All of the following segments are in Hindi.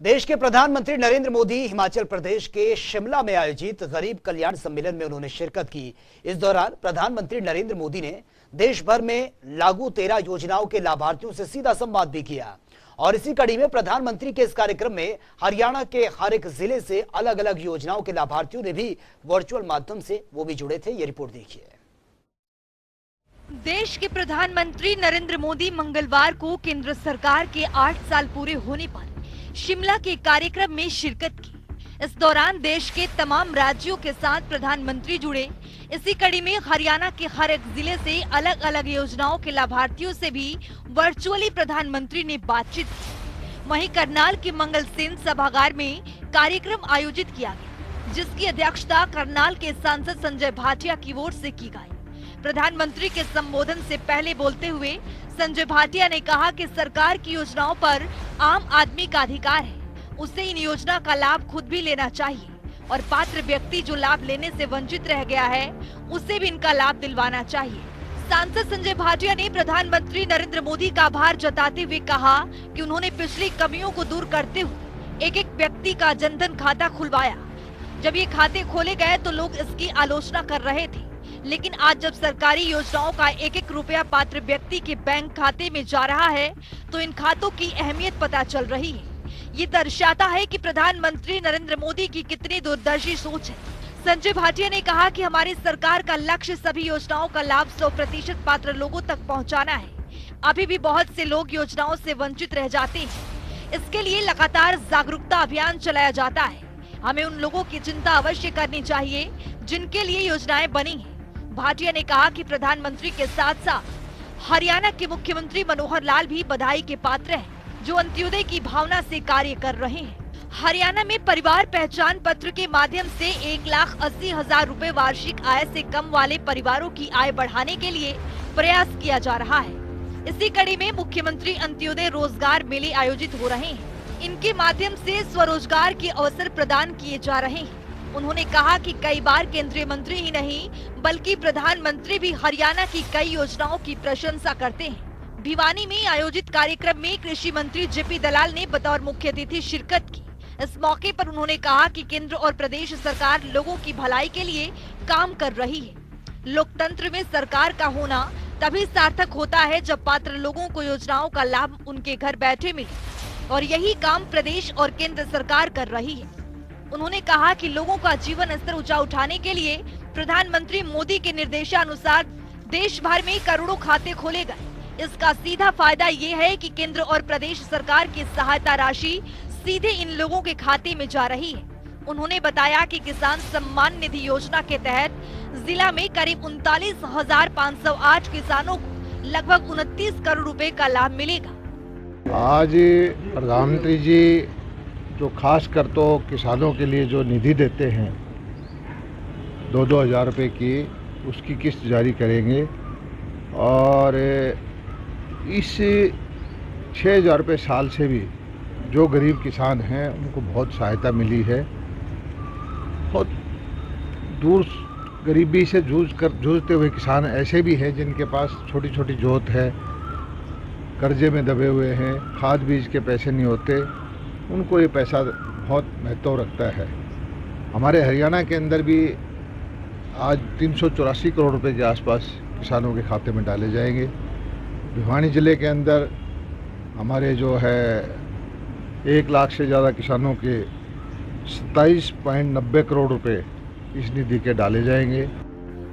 देश के प्रधानमंत्री नरेंद्र मोदी हिमाचल प्रदेश के शिमला में आयोजित गरीब कल्याण सम्मेलन में उन्होंने शिरकत की। इस दौरान प्रधानमंत्री नरेंद्र मोदी ने देश भर में लागू 13 योजनाओं के लाभार्थियों से सीधा संवाद भी किया। और इसी कड़ी में प्रधानमंत्री के इस कार्यक्रम में हरियाणा के हर एक जिले से अलग अलग योजनाओं के लाभार्थियों ने भी वर्चुअल माध्यम से वो भी जुड़े थे। ये रिपोर्ट देखिए। देश के प्रधानमंत्री नरेंद्र मोदी मंगलवार को केंद्र सरकार के 8 साल पूरे होने पर शिमला के कार्यक्रम में शिरकत की। इस दौरान देश के तमाम राज्यों के साथ प्रधानमंत्री जुड़े। इसी कड़ी में हरियाणा के हर एक जिले से अलग अलग योजनाओं के लाभार्थियों से भी वर्चुअली प्रधानमंत्री ने बातचीत की। वहीं करनाल के मंगल सेन सभागार में कार्यक्रम आयोजित किया गया, जिसकी अध्यक्षता करनाल के सांसद संजय भाटिया की ओर से की गई। प्रधानमंत्री के संबोधन से पहले बोलते हुए संजय भाटिया ने कहा कि सरकार की योजनाओं पर आम आदमी का अधिकार है, उसे इन योजना का लाभ खुद भी लेना चाहिए और पात्र व्यक्ति जो लाभ लेने से वंचित रह गया है उसे भी इनका लाभ दिलवाना चाहिए। सांसद संजय भाटिया ने प्रधानमंत्री नरेंद्र मोदी का आभार जताते हुए कहा कि उन्होंने पिछली कमियों को दूर करते हुए एक एक व्यक्ति का जनधन खाता खुलवाया। जब ये खाते खोले गए तो लोग इसकी आलोचना कर रहे थे, लेकिन आज जब सरकारी योजनाओं का एक एक रुपया पात्र व्यक्ति के बैंक खाते में जा रहा है तो इन खातों की अहमियत पता चल रही है। ये दर्शाता है कि प्रधानमंत्री नरेंद्र मोदी की कितनी दूरदर्शी सोच है। संजय भाटिया ने कहा कि हमारी सरकार का लक्ष्य सभी योजनाओं का लाभ 100% पात्र लोगों तक पहुंचाना है। अभी भी बहुत से लोग योजनाओं से वंचित रह जाते हैं। इसके लिए लगातार जागरूकता अभियान चलाया जाता है। हमें उन लोगों की चिंता अवश्य करनी चाहिए जिनके लिए योजनाएं बनी है। भाटिया ने कहा कि प्रधानमंत्री के साथ साथ हरियाणा के मुख्यमंत्री मनोहर लाल भी बधाई के पात्र हैं, जो अंत्योदय की भावना से कार्य कर रहे हैं। हरियाणा में परिवार पहचान पत्र के माध्यम से 1,80,000 रुपए वार्षिक आय से कम वाले परिवारों की आय बढ़ाने के लिए प्रयास किया जा रहा है। इसी कड़ी में मुख्यमंत्री अंत्योदय रोजगार मेले आयोजित हो रहे हैं। इनके माध्यम से स्वरोजगार के अवसर प्रदान किए जा रहे हैं। उन्होंने कहा कि कई बार केंद्रीय मंत्री ही नहीं बल्कि प्रधानमंत्री भी हरियाणा की कई योजनाओं की प्रशंसा करते हैं। भिवानी में आयोजित कार्यक्रम में कृषि मंत्री जेपी दलाल ने बतौर मुख्य अतिथि शिरकत की। इस मौके पर उन्होंने कहा कि केंद्र और प्रदेश सरकार लोगों की भलाई के लिए काम कर रही है। लोकतंत्र में सरकार का होना तभी सार्थक होता है जब पात्र लोगों को योजनाओं का लाभ उनके घर बैठे मिले, और यही काम प्रदेश और केंद्र सरकार कर रही है। उन्होंने कहा कि लोगों का जीवन स्तर ऊंचा उठाने के लिए प्रधानमंत्री मोदी के निर्देशानुसार देश भर में करोड़ों खाते खोले गए। इसका सीधा फायदा ये है कि केंद्र और प्रदेश सरकार की सहायता राशि सीधे इन लोगों के खाते में जा रही है। उन्होंने बताया कि किसान सम्मान निधि योजना के तहत जिला में करीब 39,508 किसानों को लगभग 29 करोड़ रुपए का लाभ मिलेगा। आज प्रधानमंत्री जी जो खास कर तो किसानों के लिए जो निधि देते हैं 2-2 हज़ार रुपये की, उसकी किस्त जारी करेंगे और इस 6,000 रुपये साल से भी जो गरीब किसान हैं उनको बहुत सहायता मिली है। बहुत दूर गरीबी से जूझते हुए किसान ऐसे भी हैं जिनके पास छोटी छोटी जोत है, कर्जे में दबे हुए हैं, खाद बीज के पैसे नहीं होते, उनको ये पैसा बहुत महत्व रखता है। हमारे हरियाणा के अंदर भी आज 384 करोड़ रुपए के आसपास किसानों के खाते में डाले जाएंगे। भिवानी ज़िले के अंदर हमारे जो है 1 लाख से ज़्यादा किसानों के 27.90 करोड़ रुपए इस निधि के डाले जाएंगे।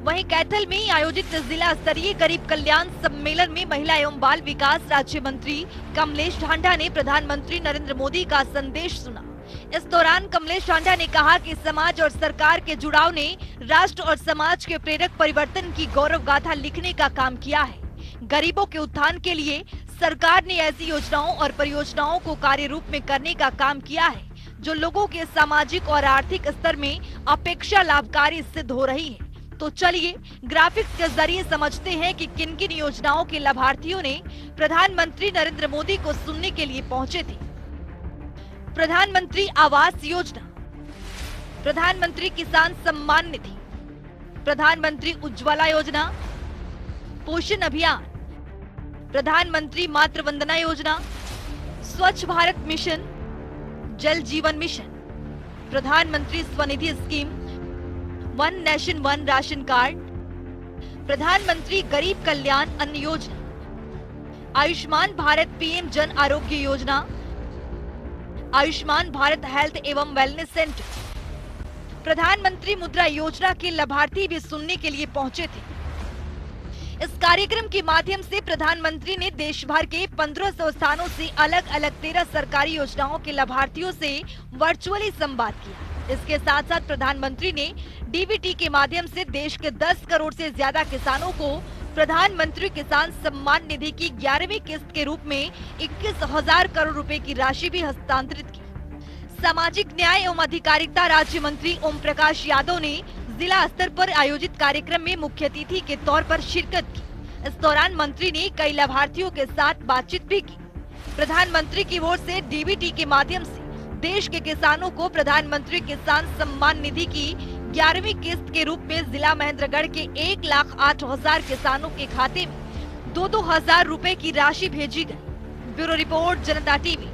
वहीं कैथल में आयोजित जिला स्तरीय गरीब कल्याण सम्मेलन में महिला एवं बाल विकास राज्य मंत्री कमलेश ढांडा ने प्रधानमंत्री नरेंद्र मोदी का संदेश सुना। इस दौरान कमलेश ढांडा ने कहा कि समाज और सरकार के जुड़ाव ने राष्ट्र और समाज के प्रेरक परिवर्तन की गौरव गाथा लिखने का काम किया है। गरीबों के उत्थान के लिए सरकार ने ऐसी योजनाओं और परियोजनाओं को कार्य रूप में करने का काम किया है जो लोगों के सामाजिक और आर्थिक स्तर में अपेक्षा लाभकारी सिद्ध हो रही है। तो चलिए ग्राफिक्स के जरिए समझते हैं कि किन किन योजनाओं के लाभार्थियों ने प्रधानमंत्री नरेंद्र मोदी को सुनने के लिए पहुंचे थे। प्रधानमंत्री आवास योजना, प्रधानमंत्री किसान सम्मान निधि, प्रधानमंत्री उज्ज्वला योजना, पोषण अभियान, प्रधानमंत्री मातृ वंदना योजना, स्वच्छ भारत मिशन, जल जीवन मिशन, प्रधानमंत्री Svanidhi scheme, one nation one ration card, प्रधानमंत्री गरीब कल्याण अन्न योजना, आयुष्मान भारत पीएम जन आरोग्य योजना, आयुष्मान भारत हेल्थ एवं वेलनेस सेंटर। प्रधानमंत्री मुद्रा योजना के लाभार्थी भी सुनने के लिए पहुंचे थे। इस कार्यक्रम के माध्यम से प्रधानमंत्री ने देश भर के 1500 स्थानों से अलग अलग 13 सरकारी योजनाओं के लाभार्थियों से वर्चुअली संवाद किया। इसके साथ साथ प्रधानमंत्री ने डीबीटी के माध्यम से देश के 10 करोड़ से ज्यादा किसानों को प्रधानमंत्री किसान सम्मान निधि की 11वीं किस्त के रूप में 21,000 करोड़ रुपए की राशि भी हस्तांतरित की। सामाजिक न्याय एवं अधिकारिता राज्य मंत्री ओम प्रकाश यादव ने जिला स्तर पर आयोजित कार्यक्रम में मुख्य अतिथि के तौर पर शिरकत की। इस दौरान मंत्री ने कई लाभार्थियों के साथ बातचीत भी की। प्रधानमंत्री की ओर से डीबीटी के माध्यम से देश के किसानों को प्रधानमंत्री किसान सम्मान निधि की 11वीं किस्त के रूप में जिला महेंद्रगढ़ के 1,08,000 किसानों के खाते में 2-2 हजार रुपए की राशि भेजी गई। ब्यूरो रिपोर्ट, जनता टीवी।